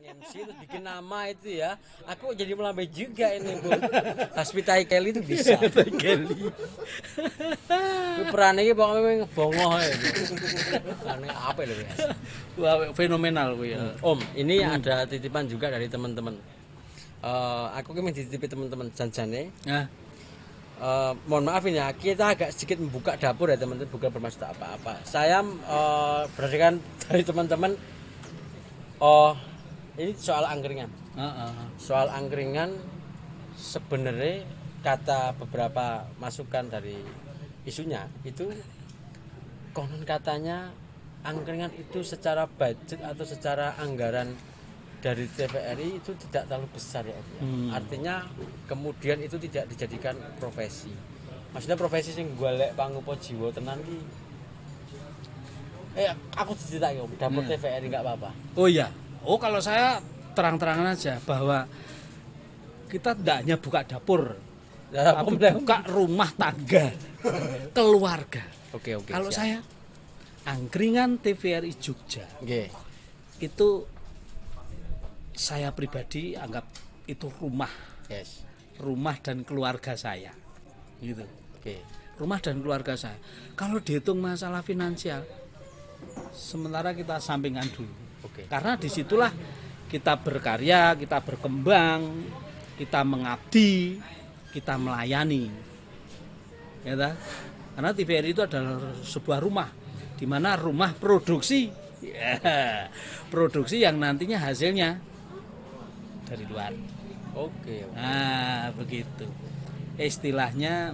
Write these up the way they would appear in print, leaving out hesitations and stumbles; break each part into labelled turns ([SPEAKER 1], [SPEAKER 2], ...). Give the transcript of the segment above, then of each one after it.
[SPEAKER 1] MC terus bikin nama itu ya. Aku jadi melambai juga ini, Bu. Hospital Kelly itu bisa. Kelly. Peran ini pokoknya bongoh ya. Aneh apa lho ya.
[SPEAKER 2] Wah, fenomenal kuwi ya.
[SPEAKER 1] Om, ini ada titipan juga dari teman-teman. Aku ingin dititipi teman-teman janjane.
[SPEAKER 2] Nah,
[SPEAKER 1] Mohon maaf ini ya, kita agak sedikit membuka dapur ya teman-teman, bukan bermaksud apa-apa. Saya berdasarkan dari teman-teman, ini soal angkringan. Soal angkringan sebenarnya kata beberapa masukan dari isunya itu konon katanya angkringan itu secara budget atau secara anggaran dari TVRI itu tidak terlalu besar ya Om ya. Artinya kemudian itu tidak dijadikan profesi. Maksudnya profesi sing golek pangupa jiwa tenan ki. Aku diceritake Om, dapur TVRI enggak apa-apa.
[SPEAKER 2] oh iya. Oh, kalau saya terang-terangan aja bahwa kita tidak hanya buka dapur, tapi buka rumah tangga, keluarga.
[SPEAKER 1] Oke.
[SPEAKER 2] Kalau
[SPEAKER 1] siap.
[SPEAKER 2] saya angkringan TVRI Jogja.
[SPEAKER 1] Nggih.
[SPEAKER 2] Itu saya pribadi anggap itu rumah.
[SPEAKER 1] Yes.
[SPEAKER 2] Rumah dan keluarga saya. Gitu.
[SPEAKER 1] Oke.
[SPEAKER 2] Rumah dan keluarga saya. Kalau dihitung masalah finansial, sementara kita sampingkan dulu.
[SPEAKER 1] Oke.
[SPEAKER 2] Karena disitulah kita berkarya, kita berkembang, kita mengabdi, kita melayani. Ya tak? Karena TVRI itu adalah sebuah rumah, di mana rumah produksi, produksi yang nantinya hasilnya dari luar.
[SPEAKER 1] Oke.
[SPEAKER 2] Nah, begitu. Istilahnya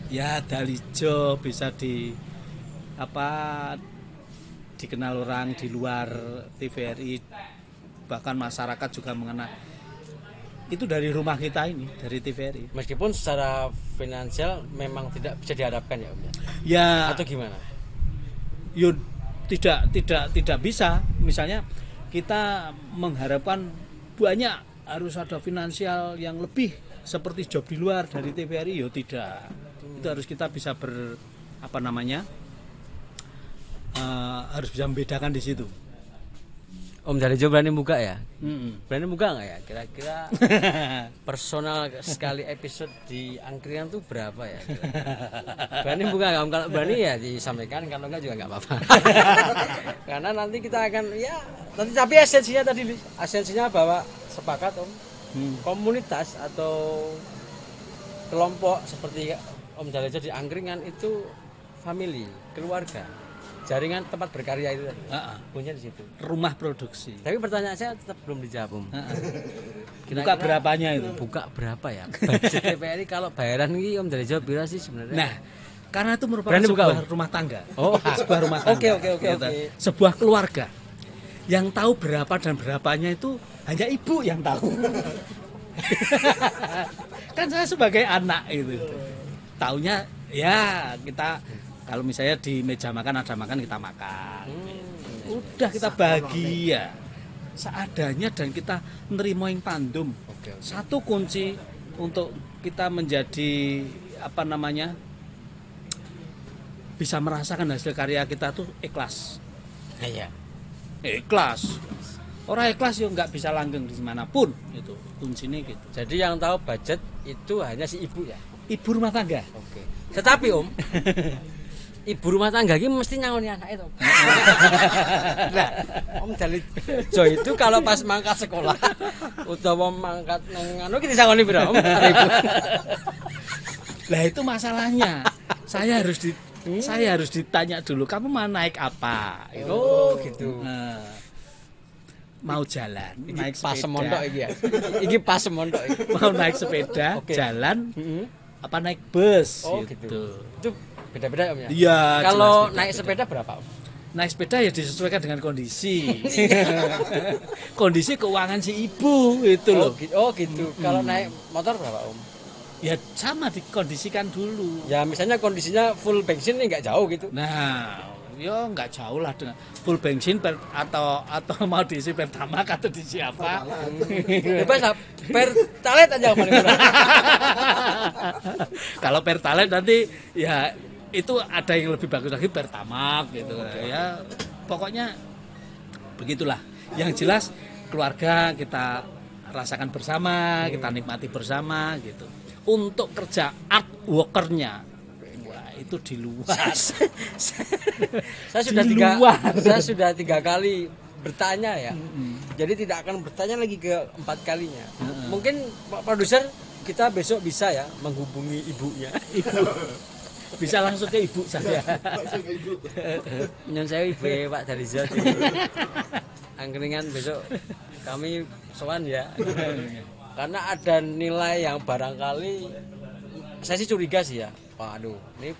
[SPEAKER 2] ya Dalijo bisa dikenal orang di luar TVRI, bahkan masyarakat juga mengenal. Itu dari rumah kita ini, dari TVRI.
[SPEAKER 1] Meskipun secara finansial memang tidak bisa diharapkan ya Om ya.
[SPEAKER 2] Ya,
[SPEAKER 1] Atau gimana?
[SPEAKER 2] yo tidak bisa. Misalnya kita mengharapkan banyak, harus ada finansial yang lebih seperti job di luar dari TVRI, yo tidak. Itu harus kita bisa harus bisa membedakan di situ.
[SPEAKER 1] Om Dalijo berani buka ya? Berani buka nggak ya? Kira-kira personal sekali episode di angkringan tuh berapa ya? Berani buka nggak Om? Kalau berani ya disampaikan, kalau nggak juga nggak apa-apa. Karena nanti kita akan nanti tapi esensinya bahwa sepakat Om, komunitas atau kelompok seperti Om Dalijo di angkringan itu family, keluarga. Jaringan tempat berkarya itu punya di situ.
[SPEAKER 2] Rumah produksi.
[SPEAKER 1] Tapi pertanyaan saya tetap belum dijawab Om.
[SPEAKER 2] Buka berapanya itu?
[SPEAKER 1] Buka berapa ya? Budget TVRI kalau bayaran ini Om Dalijo berapa sih sebenarnya?
[SPEAKER 2] Nah, karena itu merupakan sebuah rumah tangga.
[SPEAKER 1] Oh,
[SPEAKER 2] sebuah rumah tangga.
[SPEAKER 1] Oke.
[SPEAKER 2] Sebuah keluarga. Yang tahu berapa dan berapanya itu hanya ibu yang tahu. Kan saya sebagai anak itu. Taunya ya kita kalau misalnya di meja makan ada makan, kita makan. Udah kita bahagia seadanya dan kita menerima yang tandum. Satu kunci untuk kita menjadi bisa merasakan hasil karya kita tuh ikhlas.
[SPEAKER 1] Iya.
[SPEAKER 2] Ikhlas. Orang ikhlas yo nggak bisa langgeng di manapun itu kuncinya gitu.
[SPEAKER 1] Jadi yang tahu budget itu hanya si ibu ya.
[SPEAKER 2] Ibu rumah tangga.
[SPEAKER 1] Oke. Tetapi Om, ibu rumah tangga ini mesti nyangoni anak itu. Nah, Om Dalijo itu kalau pas mangkat sekolah utawa mangkat nang anu ki disangoni pira Om?
[SPEAKER 2] Lah itu masalahnya. Saya harus ditanya dulu, kamu mau naik apa?
[SPEAKER 1] Oh, gitu.
[SPEAKER 2] Mau jalan, naik
[SPEAKER 1] pas
[SPEAKER 2] sepeda.
[SPEAKER 1] semondok iki ya. Iki pas semondok iki.
[SPEAKER 2] Mau naik sepeda, jalan, apa naik bus
[SPEAKER 1] gitu. Itu beda-beda Om ya?
[SPEAKER 2] Iya.
[SPEAKER 1] Kalau naik sepeda berapa Om?
[SPEAKER 2] Naik sepeda ya disesuaikan dengan kondisi. Kondisi keuangan si ibu itu loh.
[SPEAKER 1] Oh gitu. Kalau naik motor berapa Om?
[SPEAKER 2] Ya sama dikondisikan dulu.
[SPEAKER 1] Ya misalnya kondisinya full bensin nih nggak jauh gitu.
[SPEAKER 2] Nah, ya nggak jauh lah dengan full bensin atau mau diisi pertamax atau diisi apa.
[SPEAKER 1] Bebas pertalite aja paling murah.
[SPEAKER 2] Kalau pertalite nanti ya itu ada yang lebih bagus lagi pertamax gitu. Ya pokoknya begitulah. Yang jelas keluarga kita rasakan bersama, kita nikmati bersama gitu. Untuk kerja artworkernya, wah itu di luar.
[SPEAKER 1] Saya sudah tiga kali bertanya ya. Jadi tidak akan bertanya lagi ke 4 kalinya. Mungkin Pak Produser kita besok bisa ya menghubungi ibunya.
[SPEAKER 2] Ibu bisa langsung ke ibu saya.
[SPEAKER 1] Nyon saya ibu Pak dari Zati. Angkringan besok kami sowan ya. Karena ada nilai yang barangkali saya sih curiga sih ya. Waduh, ini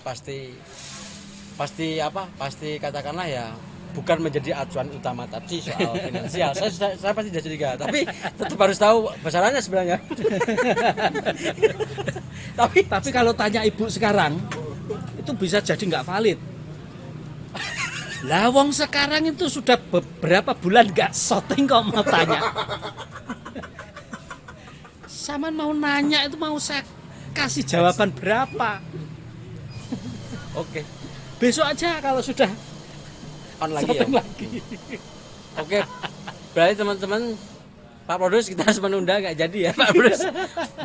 [SPEAKER 1] pasti katakanlah ya bukan menjadi acuan utama tadi soal finansial. Saya pasti sudah curiga, tapi tetap harus tahu besarannya sebenarnya.
[SPEAKER 2] tapi kalau tanya ibu sekarang itu bisa jadi nggak valid. Lah wong sekarang itu sudah beberapa bulan nggak syuting kok mau tanya. Sama mau nanya itu mau saya kasih jawaban berapa.
[SPEAKER 1] Oke.
[SPEAKER 2] Besok aja kalau sudah
[SPEAKER 1] on lagi ya. Oke. Berarti teman-teman Pak Produs kita harus menunda nggak jadi ya Pak Produs.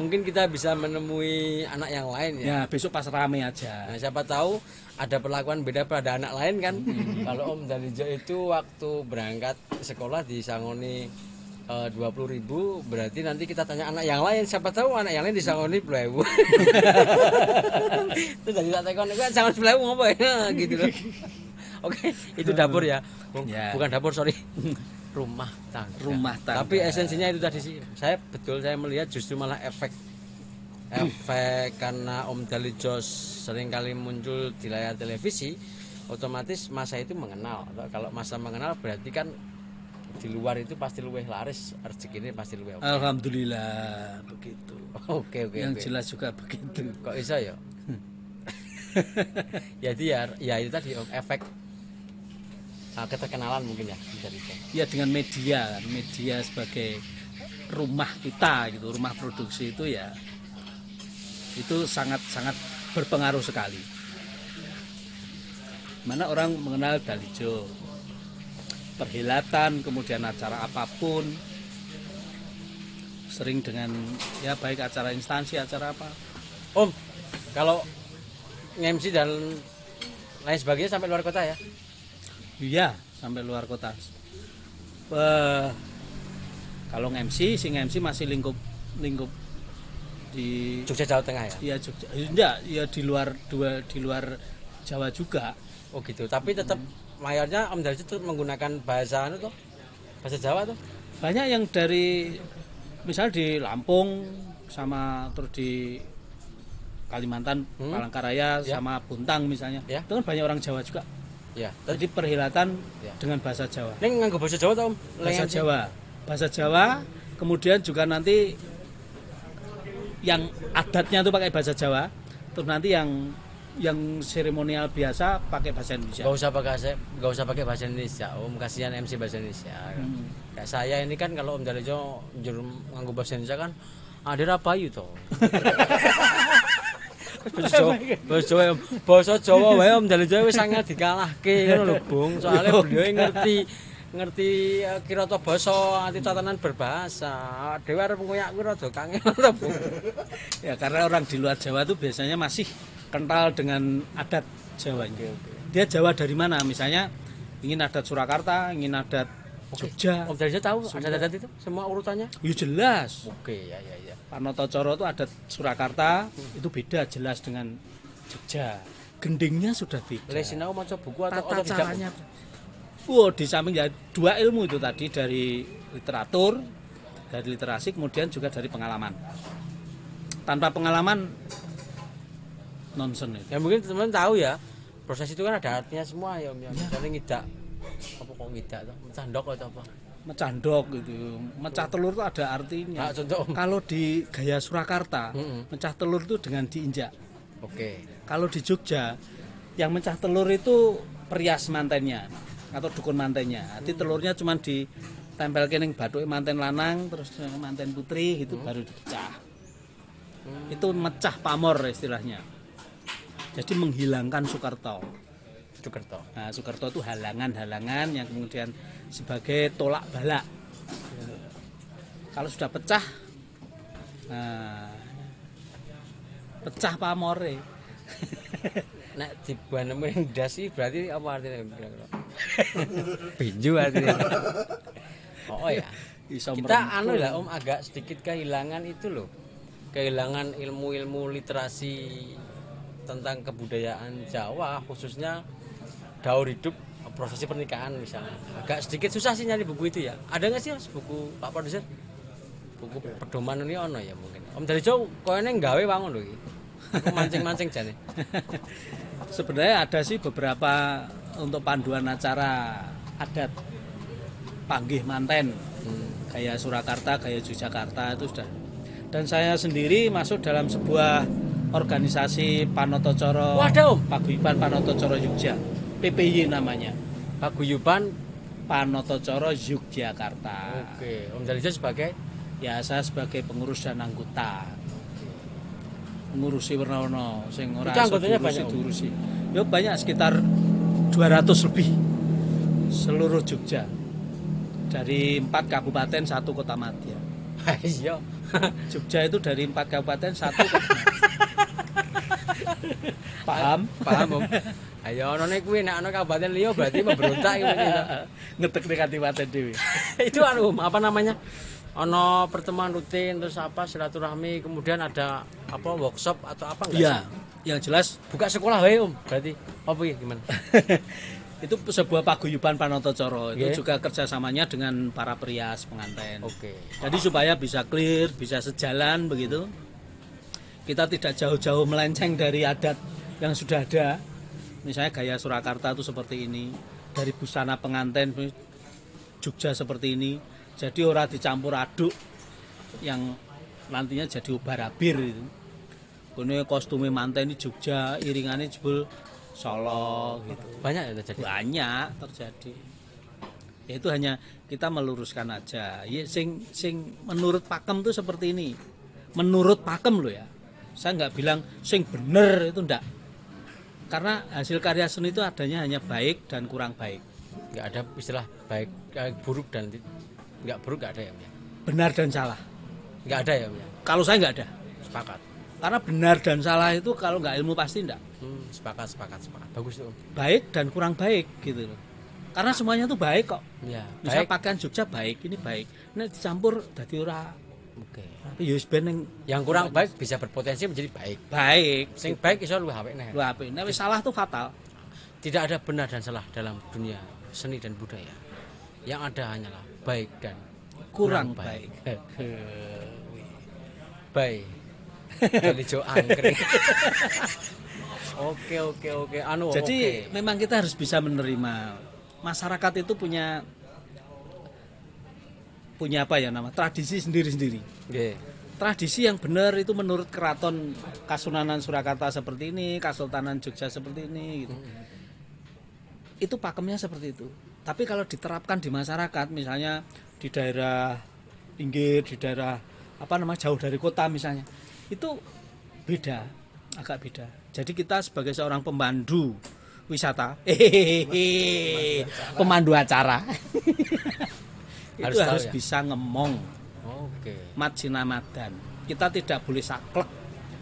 [SPEAKER 1] Mungkin kita bisa menemui anak yang lain ya.
[SPEAKER 2] Ya besok pas rame aja.
[SPEAKER 1] Nah, siapa tahu ada perlakuan beda pada anak lain kan. Kalau Om Dalijo itu waktu berangkat sekolah disangoni 20.000, berarti nanti kita tanya anak yang lain, siapa tahu anak yang lain disangoni 10.000. Itu jadi tak tekon itu kan sangat 10.000 ngapa ya gitu loh. Oke, itu dapur ya. Bukan dapur, sorry. Rumah tangga. Tapi esensinya itu tadi sih. Saya melihat justru malah efek karena Om Dalijo sering kali muncul di layar televisi, otomatis masa itu mengenal. Kalau masa mengenal berarti kan di luar itu pasti luwih laris, rezeki ini pasti luwih.
[SPEAKER 2] Alhamdulillah begitu.
[SPEAKER 1] Oke.
[SPEAKER 2] Yang jelas juga begitu.
[SPEAKER 1] Kok bisa ya? Ya itu tadi efek keterkenalan mungkin ya dari itu.
[SPEAKER 2] Ya dengan media sebagai rumah kita gitu, rumah produksi itu ya itu sangat berpengaruh sekali. Mana orang mengenal Dalijo, perhelatan, kemudian acara apapun, sering dengan ya baik acara instansi, acara apa.
[SPEAKER 1] Om, kalau MC dan lain sebagainya sampai luar kota ya?
[SPEAKER 2] Iya, sampai luar kota. Kalau MC, masih lingkup di
[SPEAKER 1] Jogja Jawa Tengah ya?
[SPEAKER 2] Iya Jogja. Enggak, ya di luar Jawa juga.
[SPEAKER 1] Oh gitu. Tapi tetap mayornya Om Dalijo itu menggunakan bahasa Jawa tuh.
[SPEAKER 2] Banyak yang dari misal di Lampung sama terus di Kalimantan, Palangkaraya sama Buntang misalnya.
[SPEAKER 1] Ya.
[SPEAKER 2] Itu kan banyak orang Jawa juga.
[SPEAKER 1] Ya.
[SPEAKER 2] Jadi perhelatan dengan bahasa Jawa.
[SPEAKER 1] Ini nganggo bahasa Jawa tau Om?
[SPEAKER 2] Bahasa Jawa. Kemudian juga nanti yang adatnya itu pakai bahasa Jawa. Terus nanti yang seremonial biasa pakai bahasa Indonesia.
[SPEAKER 1] Gak usah pakai bahasa Indonesia. Om kasihan MC bahasa Indonesia. Kayak saya ini kan kalau Om Dalijo nganggo bahasa Indonesia kan ada apa itu toh. Bahasa Jawa wae Om Dalijo wis sangat dikalahke ngono lho, Bung. Soalnya beliau ngerti kirata basa anti tatanan berbahasa. Dhewe arep ngoyak kuwi rada kangen to, Bung.
[SPEAKER 2] Ya karena orang di luar Jawa tuh biasanya masih kental dengan adat Jawa. Dia Jawa dari mana? Misalnya ingin adat Surakarta, ingin adat Jogja.
[SPEAKER 1] Om Dalijo tahu adat itu semua urutannya?
[SPEAKER 2] Ya jelas.
[SPEAKER 1] Oke, ya.
[SPEAKER 2] Panotocoro itu adat Surakarta, itu beda jelas dengan Jogja. Gendingnya sudah beda.
[SPEAKER 1] Le sinau maca buku atau
[SPEAKER 2] tata caranya. Di samping ya dua ilmu itu tadi dari literatur, dari literasi, kemudian juga dari pengalaman. Tanpa pengalaman nonsen itu.
[SPEAKER 1] Ya mungkin teman-teman tahu ya, proses itu kan ada artinya semua ya Om ya. Misalnya ngidak. Apa kok ngidak tuh? Mecah ndok atau apa?
[SPEAKER 2] Mecah ndok gitu. Mecah telur itu ada artinya.
[SPEAKER 1] Contoh Om.
[SPEAKER 2] Kalau di gaya Surakarta, mecah telur itu dengan diinjak.
[SPEAKER 1] Oke.
[SPEAKER 2] Kalau di Jogja, yang mecah telur itu perias mantennya atau dukun mantennya. Nanti telurnya cuma ditempelkan yang batuke manten lanang terus manten putri itu baru dipecah. Itu mecah pamor istilahnya. Jadi menghilangkan Sukerto. Nah, Sukerto itu halangan-halangan yang kemudian sebagai tolak balak. Kalau sudah pecah, nah, pecah pamore.
[SPEAKER 1] Nek dibanemin ndas iki berarti apa artinya kira-kira? Pinju artinya. Oh ya.
[SPEAKER 2] Iso
[SPEAKER 1] Kita
[SPEAKER 2] merempul.
[SPEAKER 1] lah Om agak sedikit kehilangan itu loh. Kehilangan ilmu-ilmu literasi tentang kebudayaan Jawa, khususnya daur hidup prosesi pernikahan misalnya. Agak sedikit susah sih nyari buku itu ya. Ada nggak sih Mas buku Pak Produser? Buku pedoman ini ono ya mungkin. Om dari jauh koyone nggawe wangun lho iki. Aku mancing-mancing jane.
[SPEAKER 2] Sebenarnya ada sih beberapa untuk panduan acara adat panggih manten. Kayak Surakarta, kayak Yogyakarta itu sudah. Dan saya sendiri masuk dalam sebuah organisasi Panatacara.
[SPEAKER 1] Waduh, Om.
[SPEAKER 2] Paguyuban Panatacara Yogya. PPY namanya.
[SPEAKER 1] Paguyuban.
[SPEAKER 2] Panatacara Yogyakarta.
[SPEAKER 1] Oke, Om Jalija sebagai
[SPEAKER 2] Ya saya sebagai pengurus dan anggota. Ngurusi werna-werna sing ora
[SPEAKER 1] Itu anggotanya banyak, Om?
[SPEAKER 2] diurusi. Ya banyak sekitar 200 lebih seluruh Jogja. Dari 4 kabupaten 1 kota madya.
[SPEAKER 1] iya.
[SPEAKER 2] Jogja itu dari 4 kabupaten 1 kota madya. Paham?
[SPEAKER 1] Paham Om. Ayo ono nek kuwi nek ana kabupaten liya berarti memberontak iki.
[SPEAKER 2] Ngetek di kabupaten dhewe.
[SPEAKER 1] Itu anu Om, apa namanya? Ono pertemuan rutin terus apa silaturahmi kemudian ada apa workshop atau apa enggak
[SPEAKER 2] Iya,
[SPEAKER 1] sih?
[SPEAKER 2] yang jelas
[SPEAKER 1] Buka sekolah wae Om. Berarti apa iki gimana?
[SPEAKER 2] itu sebuah paguyuban Panatacara.
[SPEAKER 1] Yeah.
[SPEAKER 2] Itu juga kerjasamanya dengan para perias pengantin.
[SPEAKER 1] Oke.
[SPEAKER 2] Jadi supaya bisa clear, bisa sejalan begitu. Kita tidak jauh-jauh melenceng dari adat yang sudah ada. Misalnya gaya Surakarta itu seperti ini, dari busana pengantin Jogja seperti ini. Jadi ora dicampur aduk yang nantinya jadi ubar-abir itu. Kene kostume manten ini Jogja, iringannya jebul Solo gitu.
[SPEAKER 1] Banyak ya terjadi.
[SPEAKER 2] Banyak terjadi. Ya itu hanya kita meluruskan aja. Ya sing menurut pakem tuh seperti ini. Menurut pakem lo ya. Saya nggak bilang sing bener itu enggak. Karena hasil karya seni itu adanya hanya baik dan kurang baik.
[SPEAKER 1] Enggak ada istilah baik buruk dan enggak buruk enggak ada ya Om ya.
[SPEAKER 2] Benar dan salah.
[SPEAKER 1] Enggak ada ya Om ya.
[SPEAKER 2] Kalau saya nggak ada.
[SPEAKER 1] Sepakat.
[SPEAKER 2] Karena benar dan salah itu kalau nggak ilmu pasti enggak.
[SPEAKER 1] Sepakat. Bagus tuh Om.
[SPEAKER 2] Baik dan kurang baik gitu loh. Karena semuanya tuh baik kok.
[SPEAKER 1] Ya,
[SPEAKER 2] Misal
[SPEAKER 1] baik.
[SPEAKER 2] pakaian Jogja baik, ini baik. Nek dicampur dadi ora.
[SPEAKER 1] Oke.
[SPEAKER 2] Tapi ya wis ben ning
[SPEAKER 1] Yang kurang baik bisa berpotensi menjadi baik.
[SPEAKER 2] baik.
[SPEAKER 1] Sing baik iso luwih apik nih.
[SPEAKER 2] Lu apa? Nek wis salah tuh fatal.
[SPEAKER 1] Tidak ada benar dan salah dalam dunia seni dan budaya. Yang ada hanyalah baik dan
[SPEAKER 2] Kurang baik.
[SPEAKER 1] Baik. Dari Jo angkring. Oke. Anu
[SPEAKER 2] Jadi
[SPEAKER 1] oke.
[SPEAKER 2] memang kita harus bisa menerima. Masyarakat itu punya apa ya nama? Tradisi sendiri-sendiri.
[SPEAKER 1] Nggih.
[SPEAKER 2] Tradisi yang benar itu menurut keraton Kasunanan Surakarta seperti ini, Kasultanan Jogja seperti ini gitu. Itu pakemnya seperti itu. Tapi kalau diterapkan di masyarakat, misalnya di daerah pinggir, di daerah jauh dari kota misalnya, itu beda, agak beda. Jadi kita sebagai seorang pemandu wisata, pemandu acara, itu harus
[SPEAKER 1] ya?
[SPEAKER 2] bisa ngemong,
[SPEAKER 1] Oke.
[SPEAKER 2] mat sinamadan. Kita tidak boleh saklek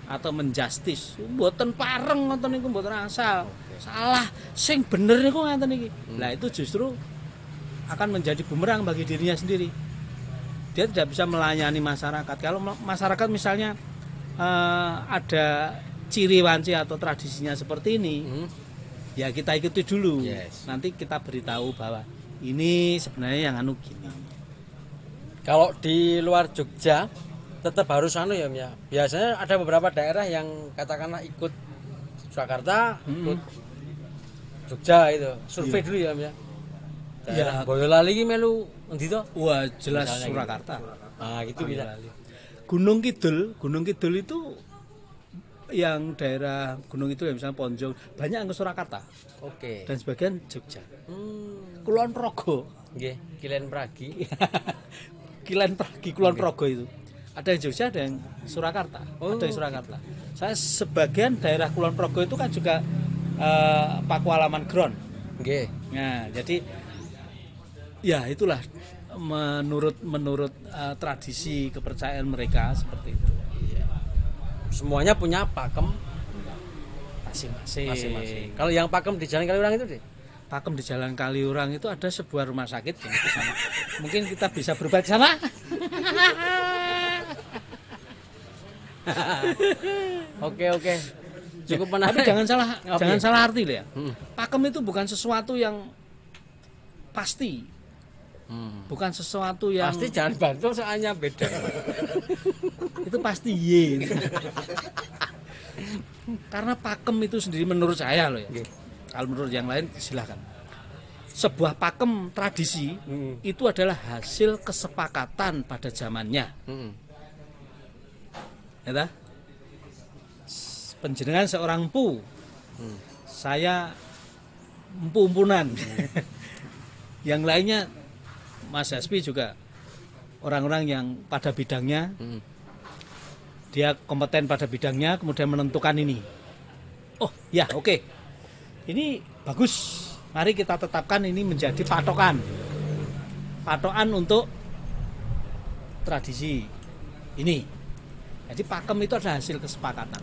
[SPEAKER 2] atau menjustis. Mboten pareng ngoten niku mboten asal. Salah, sing bener niku ngoten iki. Lah itu justru akan menjadi bumerang bagi dirinya sendiri. Dia tidak bisa melayani masyarakat. Kalau masyarakat misalnya ada ciri wanci atau tradisinya seperti ini, ya kita ikuti dulu.
[SPEAKER 1] Yes.
[SPEAKER 2] Nanti kita beritahu bahwa ini sebenarnya yang anu gini.
[SPEAKER 1] Kalau di luar Jogja tetap harus anu ya Om ya. Biasanya ada beberapa daerah yang katakanlah ikut Surakarta, ikut Jogja itu. Survei dulu ya Om ya. Daerah Boyolali iki melu endi to?
[SPEAKER 2] Wah, jelas
[SPEAKER 1] Misalnya gitu.
[SPEAKER 2] Surakarta.
[SPEAKER 1] Ah, gitu bisa.
[SPEAKER 2] Gunung Kidul itu yang daerah Gunung Kidul misalnya Ponjong banyak yang ke Surakarta
[SPEAKER 1] Oke.
[SPEAKER 2] dan sebagian Jogja. Kulon Progo,
[SPEAKER 1] Nggih, Kilen Pragi.
[SPEAKER 2] Kulon Progo itu. Ada yang Jogja, ada yang Surakarta. Ada yang Surakarta. Saya sebagian daerah Kulon Progo itu kan juga Pakualaman Gron.
[SPEAKER 1] Nggih.
[SPEAKER 2] Nah, jadi ya itulah menurut tradisi kepercayaan mereka seperti itu.
[SPEAKER 1] Iya. Semuanya punya pakem
[SPEAKER 2] Masing-masing.
[SPEAKER 1] Kalau yang pakem di Jalan Kaliurang itu deh.
[SPEAKER 2] Pakem di Jalan Kaliurang itu ada sebuah rumah sakit yang di sana. Mungkin kita bisa berobat di sana.
[SPEAKER 1] Oke. Cukup menarik.
[SPEAKER 2] Tapi jangan salah arti loh ya. Pakem itu bukan sesuatu yang pasti. Bukan sesuatu yang
[SPEAKER 1] Pasti jangan bantu soalnya beda.
[SPEAKER 2] itu pasti ye. Karena pakem itu sendiri menurut saya loh ya. Kalau menurut yang lain silahkan. Sebuah pakem tradisi itu adalah hasil kesepakatan pada zamannya. Ya ta? Penjenengan seorang empu. Saya empu-empunan. Yang lainnya Mas Hasbi juga orang-orang yang pada bidangnya dia kompeten pada bidangnya, kemudian menentukan ini. Oh ya oke. Ini bagus. Mari kita tetapkan ini menjadi patokan untuk tradisi ini. Jadi pakem itu adalah hasil kesepakatan.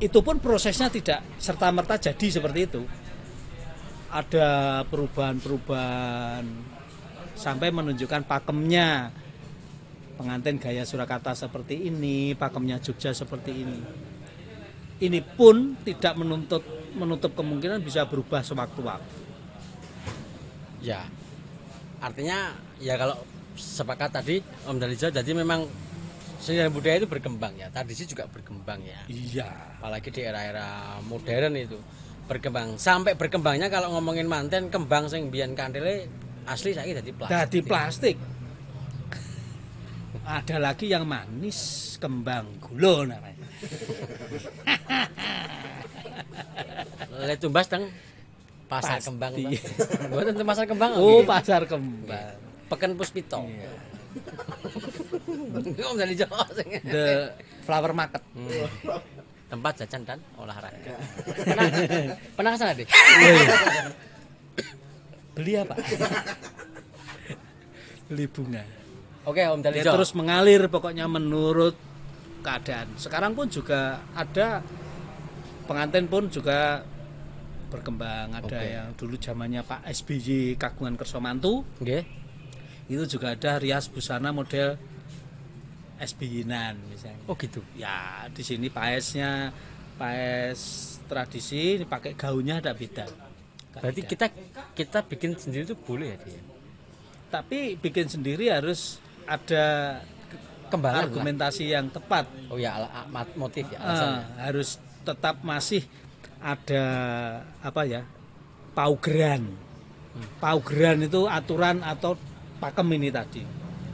[SPEAKER 2] Itu pun prosesnya tidak serta-merta jadi seperti itu. Ada perubahan-perubahan sampai menunjukkan pakemnya pengantin gaya Surakarta seperti ini, pakemnya Jogja seperti ini. Ini pun tidak menutup kemungkinan bisa berubah sewaktu-waktu.
[SPEAKER 1] Ya. Artinya ya kalau sepakat tadi Om Dalijo, jadi memang seni dan budaya itu berkembang ya, tradisi juga berkembang ya.
[SPEAKER 2] Iya.
[SPEAKER 1] Apalagi di era-era modern itu berkembang. Sampai berkembangnya kalau ngomongin manten kembang sing biyen kantile asli saiki dadi plastik.
[SPEAKER 2] Dadi plastik. Ada lagi yang manis, kembang gula namanya.
[SPEAKER 1] Le tumbas teng pasar
[SPEAKER 2] Pasti.
[SPEAKER 1] kembang. Mboten teng pasar kembang.
[SPEAKER 2] Oh, pasar kembang.
[SPEAKER 1] Peken Puspito.
[SPEAKER 2] Iya.
[SPEAKER 1] Om Dalijo sing
[SPEAKER 2] The flower market.
[SPEAKER 1] tempat jajan dan olahraga. Pernah ke sana, Dik?
[SPEAKER 2] Beli apa? Beli bunga.
[SPEAKER 1] Oke, Om
[SPEAKER 2] Dia
[SPEAKER 1] Dalijo.
[SPEAKER 2] terus mengalir pokoknya menurut keadaan. Sekarang pun juga ada pengantin pun juga berkembang. Ada yang dulu zamannya Pak SBY Kagungan Kersomantu.
[SPEAKER 1] Nggih.
[SPEAKER 2] Itu juga ada rias busana model SBY-nan misalnya.
[SPEAKER 1] Oh gitu.
[SPEAKER 2] Ya, di sini paesnya paes tradisi, pakai gaunnya ada beda.
[SPEAKER 1] Berarti kita bikin sendiri itu boleh ya, dia.
[SPEAKER 2] Tapi bikin sendiri harus ada
[SPEAKER 1] Kembangan
[SPEAKER 2] argumentasi yang tepat.
[SPEAKER 1] Oh ya, motif ya alasannya.
[SPEAKER 2] Harus tetap masih ada apa ya? Paugeran. Paugeran itu aturan atau pakem ini tadi.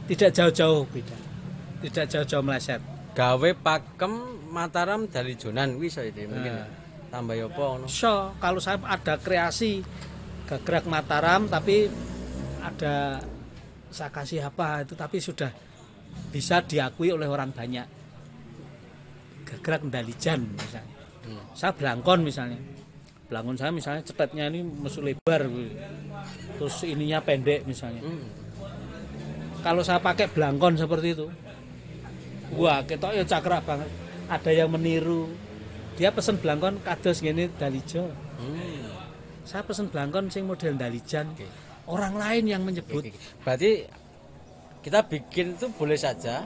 [SPEAKER 2] Tidak jauh-jauh beda. Tidak jauh-jauh meleset.
[SPEAKER 1] Gawe pakem Mataram Dalijonan wis itu mungkin. Tambah apa ngono.
[SPEAKER 2] So, kalau saya ada kreasi gerak Mataram tapi ada saya kasih apa itu tapi sudah bisa diakui oleh orang banyak. Gerak Dalijan misalnya. Saya belangkon misalnya. Belangkon saya misalnya cetetnya ini mesuk lebar. Terus ininya pendek misalnya. Kalau saya pakai belangkon seperti itu, wah ketok ya cakrak banget. Ada yang meniru. Dia pesen belangkon kados ngene Dalijo. Saya pesen belangkon sing model Dalijan. Orang lain yang menyebut.
[SPEAKER 1] Berarti kita bikin itu boleh saja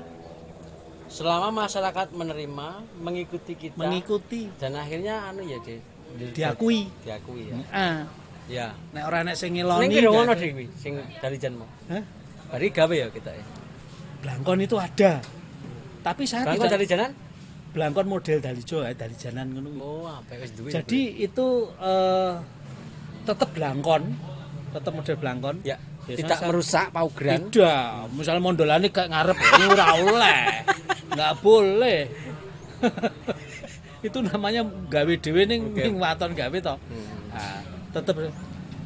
[SPEAKER 1] selama masyarakat menerima, mengikuti kita.
[SPEAKER 2] Mengikuti
[SPEAKER 1] Dan akhirnya
[SPEAKER 2] diakui.
[SPEAKER 1] Diakui ya. Ya.
[SPEAKER 2] Nek ora nek sing ngeloni.
[SPEAKER 1] Ning kira ngono Dewi sing Dalijan mau.
[SPEAKER 2] Hah?
[SPEAKER 1] Bari gawe ya kita ya.
[SPEAKER 2] Belangkon itu ada. Tapi saya
[SPEAKER 1] Belangkon
[SPEAKER 2] tidak
[SPEAKER 1] Dalijanan?
[SPEAKER 2] belangkon model Dalijo Dalijanan ngono.
[SPEAKER 1] Oh, apa wis duwe.
[SPEAKER 2] Jadi itu tetap belangkon, tetap model belangkon.
[SPEAKER 1] Ya,
[SPEAKER 2] Biasanya
[SPEAKER 1] tidak
[SPEAKER 2] saya-
[SPEAKER 1] merusak paugeran.
[SPEAKER 2] Tidak, misalnya mondolane gak ngarep ini ora oleh. Nggak boleh. Itu namanya gawe dhewe ning waton gawe to. Nah, tetap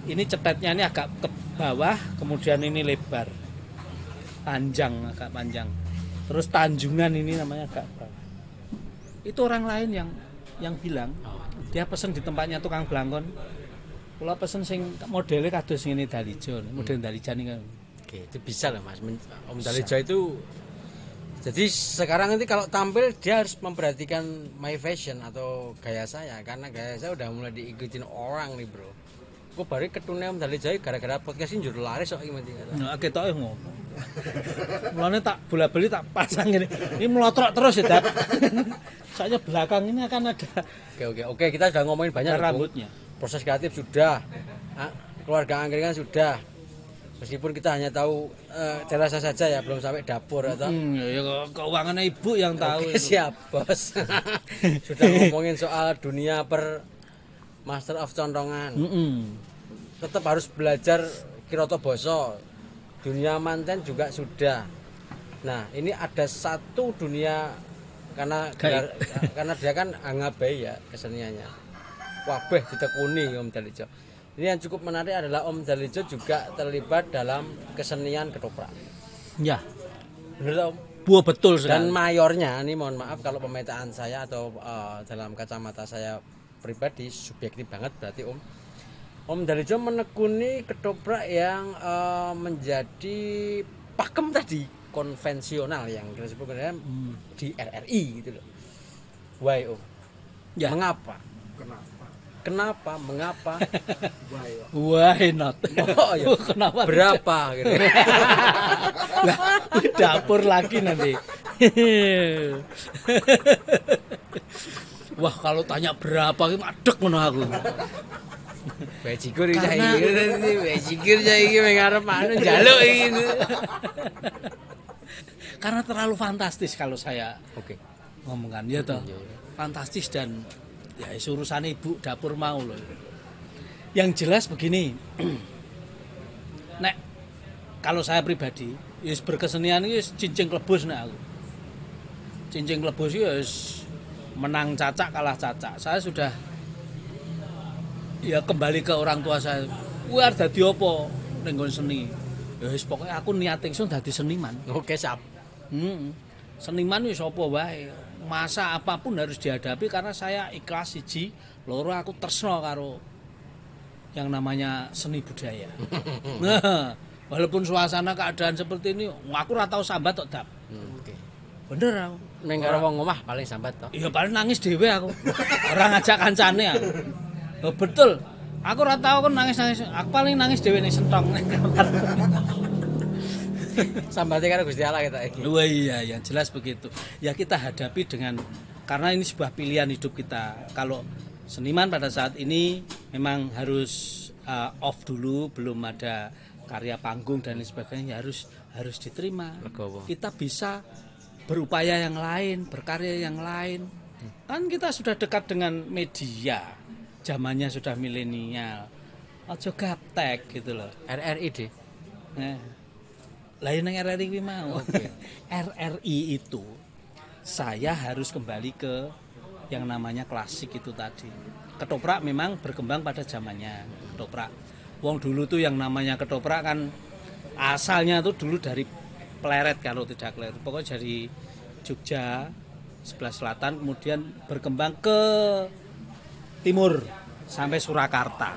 [SPEAKER 2] ini cetetnya ini agak ke bawah, kemudian ini lebar. Panjang, agak panjang. Terus tanjungan ini namanya agak bawah. Itu orang lain yang bilang dia pesen di tempatnya tukang belangkon. Kula pesen sing modele kados ngene Dalijo, model Dalijan iki kan.
[SPEAKER 1] Oke, itu bisa loh Mas. Om Dalijo itu jadi sekarang nanti kalau tampil dia harus memperhatikan my fashion atau gaya saya karena gaya saya udah mulai diikutin orang nih bro. Gue baru ketune Om Dalijo gara-gara podcast ini judul laris kok gimana tinggal.
[SPEAKER 2] Nah, ketoke ngomong. Mulane tak bola-bali tak pasang ini. Ini melotrok terus ya, Dap. Soalnya belakang ini akan ada.
[SPEAKER 1] Oke, kita sudah ngomongin banyak
[SPEAKER 2] rambutnya.
[SPEAKER 1] Proses kreatif sudah. Keluarga angkringan sudah. Meskipun kita hanya tahu terasa saja ya, belum sampai dapur atau
[SPEAKER 2] ya keuangannya ibu yang tahu.
[SPEAKER 1] Oke, siap bos. Sudah ngomongin soal dunia per Master of Contongan. Tetap harus belajar Kiroto Boso. Dunia manten juga sudah. Nah ini ada satu dunia karena dia kan angabai ya keseniannya. Wabeh ditekuni Om Dalijo. Ini yang cukup menarik adalah Om Dalijo juga terlibat dalam kesenian ketoprak.
[SPEAKER 2] Ya.
[SPEAKER 1] Benar Om?
[SPEAKER 2] Buah betul sekali.
[SPEAKER 1] Dan mayornya, ini mohon maaf kalau pemetaan saya atau dalam kacamata saya pribadi subjektif banget berarti Om Dalijo menekuni ketoprak yang menjadi pakem tadi konvensional yang kita sebut di RRI gitu loh. Why Om?
[SPEAKER 2] Ya.
[SPEAKER 1] Mengapa? Mengapa?
[SPEAKER 2] Why not?
[SPEAKER 1] Oh iya.
[SPEAKER 2] Kenapa?
[SPEAKER 1] Berapa gitu.
[SPEAKER 2] Lah, dapur lagi nanti. Wah, kalau tanya berapa ki madeg ngono aku.
[SPEAKER 1] Bajigur iki saiki, bajigur saiki mengarep anu njaluk iki.
[SPEAKER 2] Karena terlalu fantastis kalau saya ngomongkan ya toh. Fantastis dan ya urusan ibu dapur mau loh. Yang jelas begini. Nek kalau saya pribadi wis berkesenian iki cincin klebus nek aku. Cincin klebus iki wis menang cacak kalah cacak. Saya sudah ya kembali ke orang tua saya. Kuwi arep dadi apa ning nggon seni? Ya wis pokoke aku niat ingsun dadi seniman.
[SPEAKER 1] Oke, sap.
[SPEAKER 2] Seniman wis apa wae. Masa apapun harus dihadapi karena saya ikhlas siji, loro aku tresno karo yang namanya seni budaya. Nah, walaupun suasana keadaan seperti ini, aku ora tau sambat tok, Dap.
[SPEAKER 1] Oke.
[SPEAKER 2] Bener aku.
[SPEAKER 1] Ning karo wong omah paling sambat toh.
[SPEAKER 2] Iya paling nangis dhewe aku. Ora ngajak kancane aku. Oh, betul. Aku ora tau kon nangis-nangis. Aku paling nangis dhewe ning sentong.
[SPEAKER 1] Sambate karo Gusti Allah kita iki.
[SPEAKER 2] Wah iya, yang jelas begitu. Ya kita hadapi dengan karena ini sebuah pilihan hidup kita. Kalau seniman pada saat ini memang harus off dulu, belum ada karya panggung dan lain sebagainya, harus diterima.
[SPEAKER 1] Legowo.
[SPEAKER 2] Kita bisa berupaya yang lain, berkarya yang lain. Kan kita sudah dekat dengan media. Zamannya sudah milenial. Ojo gaptek gitu loh.
[SPEAKER 1] RRI deh.
[SPEAKER 2] Nah. Lain yang RRI kuwi mau.
[SPEAKER 1] Okay.
[SPEAKER 2] RRI itu saya harus kembali ke yang namanya klasik itu tadi. Ketoprak memang berkembang pada zamannya ketoprak. Wong dulu tuh yang namanya ketoprak kan asalnya tuh dulu dari Pleret kalau tidak keliru. Pokoknya dari Jogja sebelah selatan kemudian berkembang ke timur sampai Surakarta.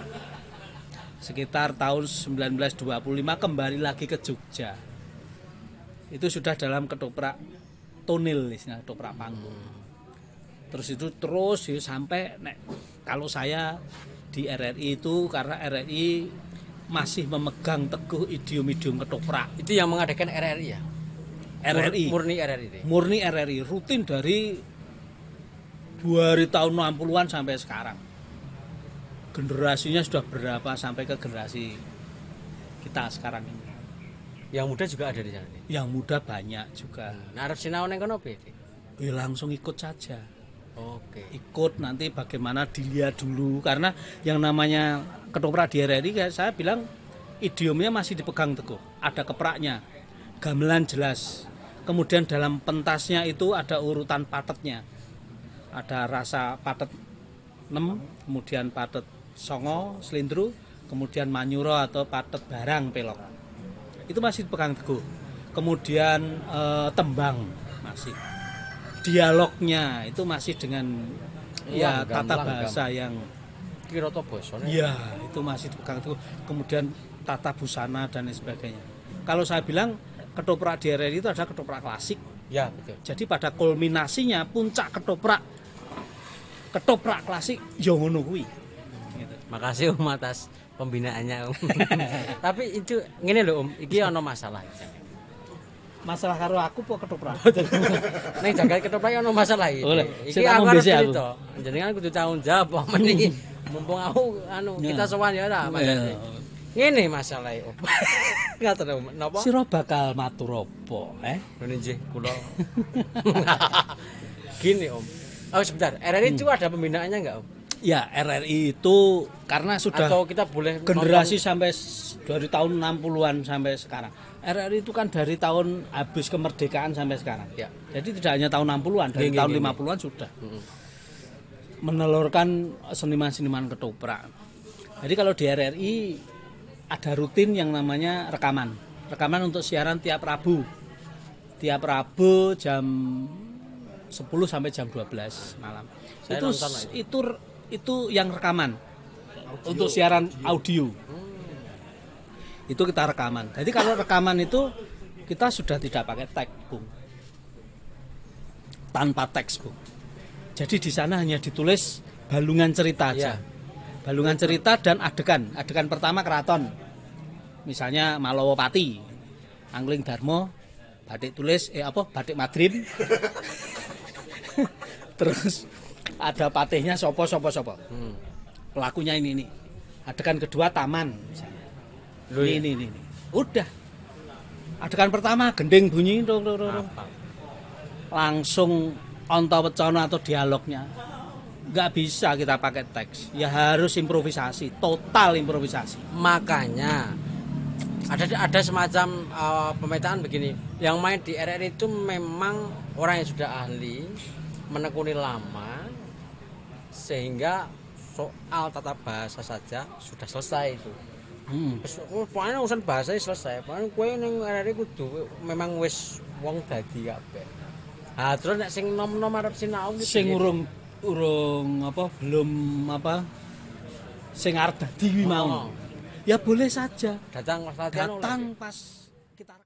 [SPEAKER 2] Sekitar tahun 1925 kembali lagi ke Jogja. Itu sudah dalam ketoprak tonil istilah ketoprak panggung. Terus itu terus ya, sampai kalau saya di RRI itu karena RRI masih memegang teguh idiom-idiom ketoprak.
[SPEAKER 1] Itu yang mengadakan RRI ya?
[SPEAKER 2] RRI.
[SPEAKER 1] Murni RRI deh.
[SPEAKER 2] Murni RRI rutin dari tahun 60-an sampai sekarang. Generasinya sudah berapa sampai ke generasi kita sekarang ini.
[SPEAKER 1] Yang muda juga ada di sana nih.
[SPEAKER 2] Yang muda banyak juga.
[SPEAKER 1] Nah, arep sinau nang kono piye?
[SPEAKER 2] Ya langsung ikut saja.
[SPEAKER 1] Oke.
[SPEAKER 2] Ikut nanti bagaimana dilihat dulu karena yang namanya ketoprak di RRI saya bilang idiomnya masih dipegang teguh. Ada kepraknya. Gamelan jelas. Kemudian dalam pentasnya itu ada urutan patetnya. Ada rasa patet 6, kemudian patet songo, selindru, kemudian manyuro atau patet barang pelok. Itu masih dipegang teguh. Kemudian tembang masih. Dialognya itu masih dengan ya tata bahasa yang
[SPEAKER 1] Kirata basane.
[SPEAKER 2] Iya, itu masih dipegang itu. Kemudian tata busana dan lain sebagainya. Kalau saya bilang ketoprak di RRI itu ada ketoprak klasik.
[SPEAKER 1] Ya, betul.
[SPEAKER 2] Jadi pada kulminasinya puncak ketoprak klasik yo ngono kuwi. Gitu.
[SPEAKER 1] Makasih Om atas pembinaannya Om. Tapi itu ngene lho Om, iki ana masalah.
[SPEAKER 2] Masalah karo aku po ketoprak.
[SPEAKER 1] Ning jagat ketoprak ana masalah iki.
[SPEAKER 2] Oleh,
[SPEAKER 1] Iki
[SPEAKER 2] sing
[SPEAKER 1] aku
[SPEAKER 2] ngombe
[SPEAKER 1] arep
[SPEAKER 2] sih aku.
[SPEAKER 1] cerita. Jenengan kudu tanggung jawab Om iki. Mumpung aku kita sowan ya ta, Mas. Ngene masalahe Om. Ngaten Om, napa?
[SPEAKER 2] Sira bakal matur apa,
[SPEAKER 1] Ngene nggih, kula. Gini Om. Oh sebentar, RRI itu ada pembinaannya enggak Om?
[SPEAKER 2] Ya, RRI itu karena sudah
[SPEAKER 1] Atau kita boleh
[SPEAKER 2] generasi sampai dari tahun 60-an sampai sekarang. RRI itu kan dari tahun habis kemerdekaan sampai sekarang.
[SPEAKER 1] Ya.
[SPEAKER 2] Jadi tidak hanya tahun 60-an, dari tahun 50-an sudah. Menelurkan seniman-seniman ketoprak. Jadi kalau di RRI ada rutin yang namanya rekaman. Rekaman untuk siaran tiap Rabu. Tiap Rabu jam 10 sampai jam 12 malam.
[SPEAKER 1] Saya nonton
[SPEAKER 2] Itu yang rekaman. Untuk siaran audio. Itu kita rekaman. Jadi kalau rekaman itu kita sudah tidak pakai tag, Bung. Tanpa teks, Bung. Jadi di sana hanya ditulis balungan cerita aja.
[SPEAKER 1] Ya.
[SPEAKER 2] Balungan cerita dan adegan. Adegan pertama keraton. Misalnya Malowopati, Angling Darmo, batik tulis batik Madrim. Terus ada patihnya sopo. Pelakunya ini. Adegan kedua taman misalnya. Ini. Udah. Adegan pertama gending bunyi langsung onto wecana atau dialognya. Nggak bisa kita pakai teks. Ya harus improvisasi, total improvisasi.
[SPEAKER 1] Makanya ada semacam pemetaan begini. Yang main di RRI itu memang orang yang sudah ahli, menekuni lama, sehingga soal tata bahasa saja sudah selesai itu. Pokoknya urusan bahasa selesai. Pokoknya kowe ning RRI kudu memang wis wong dadi kabeh. Ah terus nek sing nom-nom arep sinau
[SPEAKER 2] Sing urung belum sing arep dadi kuwi mau. Ya boleh saja.
[SPEAKER 1] datang latihan
[SPEAKER 2] Datang pas kita